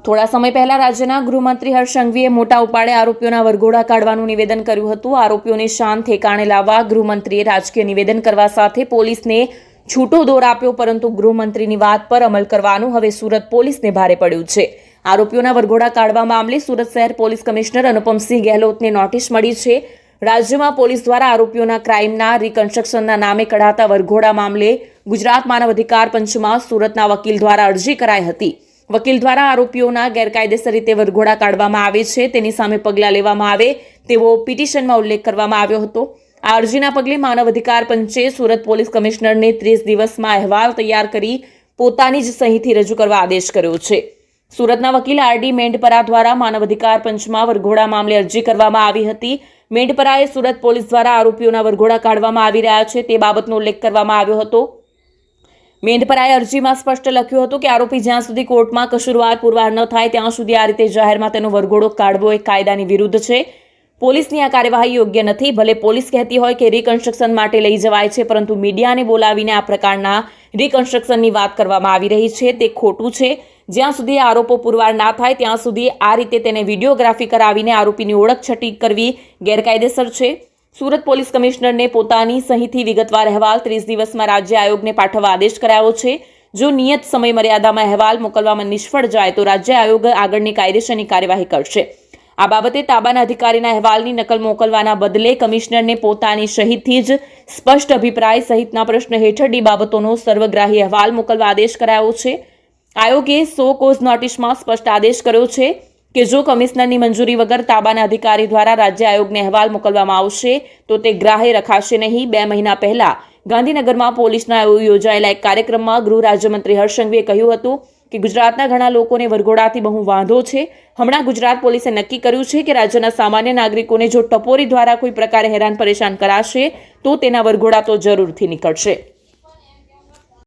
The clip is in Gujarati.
થોડા સમય પહેલા રાજ્યના ગૃહમંત્રી હર્ષ સંઘવીએ મોટા ઉપાડે આરોપીઓના વરઘોડા કાઢવાનું નિવેદન કર્યું હતું. આરોપીઓને શાંત ઠેકાણે લાવવા ગૃહમંત્રીએ રાજકીય નિવેદન કરવા સાથે પોલીસને છૂટો દોર આપ્યો, પરંતુ ગૃહમંત્રીની વાત પર અમલ કરવાનું હવે સુરત પોલીસને ભારે પડ્યું છે. આરોપીઓના વરઘોડા કાઢવા મામલે સુરત શહેર પોલીસ કમિશનર અનુપમસિંહ ગેહલોતને નોટિસ મળી છે. રાજ્યમાં પોલીસ દ્વારા આરોપીઓના ક્રાઇમના રિકન્સ્ટ્રક્શનના નામે કઢાતા વરઘોડા મામલે ગુજરાત માનવ અધિકાર પંચમાં સુરતના વકીલ દ્વારા અરજી કરાઈ હતી. વકીલ દ્વારા આરોપીઓના ગેરકાયદેસર રીતે વરઘોડા કાઢવામાં આવે છે તેની સામે પગલાં લેવામાં આવે તેવો પિટિશનમાં ઉલ્લેખ કરવામાં આવ્યો હતો. આ અરજીના પગલે માનવ અધિકાર પંચે સુરત પોલીસ કમિશનરને 30 દિવસમાં અહેવાલ તૈયાર કરી પોતાની જ સહીથી રજૂ કરવા આદેશ કર્યો છે. સુરતના વકીલ આર.ડી. મેંડપરા દ્વારા માનવ અધિકાર પંચમાં વરઘોડા મામલે અરજી કરવામાં આવી હતી. મેંડપરાએ સુરત પોલીસ દ્વારા આરોપીઓના વરઘોડા કાઢવામાં આવી રહ્યા છે તે બાબતનો ઉલ્લેખ કરવામાં આવ્યો હતો. મેંડપરાએ અરજીમાં સ્પષ્ટ લખ્યું હતું કે આરોપી જ્યાં સુધી કોર્ટમાં કસૂરવાર પુરવાર ન થાય ત્યાં સુધી આ રીતે જાહેરમાં તેનો વરઘોડો કાઢવો એ કાયદાની વિરુદ્ધ છે. પોલીસની આ કાર્યવાહી યોગ્ય નથી. ભલે પોલીસ કહેતી હોય કે રિકન્સ્ટ્રક્શન માટે લઈ જવાય છે, પરંતુ મીડિયાને બોલાવીને આ પ્રકારના રિકન્સ્ટ્રક્શનની વાત કરવામાં આવી રહી છે તે ખોટું છે. જ્યાં સુધી આરોપો પુરવાર ના થાય ત્યાં સુધી આ રીતે તેને વિડીયોગ્રાફી કરાવીને આરોપીની ઓળખ છટી કરવી ગેરકાયદેસર છે. સુરત પોલીસ કમિશનરને પોતાની સહીથી વિગતવાર અહેવાલ 30 દિવસમાં રાજ્ય આયોગને પાઠવવા આદેશ કરાયો છે. જો નિયત સમય મર્યાદામાં અહેવાલ મોકલવામાં નિષ્ફળ જાય તો રાજ્ય આયોગ આગળની કાયદેસરની કાર્યવાહી કરશે. આ બાબતે તાબાના અધિકારીના અહેવાલની નકલ મોકલવાના બદલે કમિશનરને પોતાની સહીથી જ સ્પષ્ટ અભિપ્રાય સહિતના પ્રશ્ન હેઠળની બાબતોનો સર્વગ્રાહી અહેવાલ મોકલવા આદેશ કરાયો છે. આયોગે સો કોઝ નોટિસમાં સ્પષ્ટ આદેશ કર્યો છે કે જો કમિશનરની મંજૂરી વગર તાબાના અધિકારી દ્વારા રાજ્ય આયોગને અહેવાલ મોકલવામાં આવશે તો તે ગ્રાહ્ય રખાશે નહીં. 2 મહિના પહેલા ગાંધીનગરમાં પોલીસના યોજાયેલા એક કાર્યક્રમમાં ગૃહ રાજ્યમંત્રી હર્ષ સંઘવીએ કહ્યું હતું કે ગુજરાતના ઘણા લોકોને વરઘોડાથી બહુ વાંધો છે. હમણાં ગુજરાત પોલીસે નક્કી કર્યું છે કે રાજ્યના સામાન્ય નાગરિકોને જો ટપોરી દ્વારા કોઈ પ્રકારે હેરાન પરેશાન કરાશે તો તેના વરઘોડા તો જરૂરથી નીકળશે.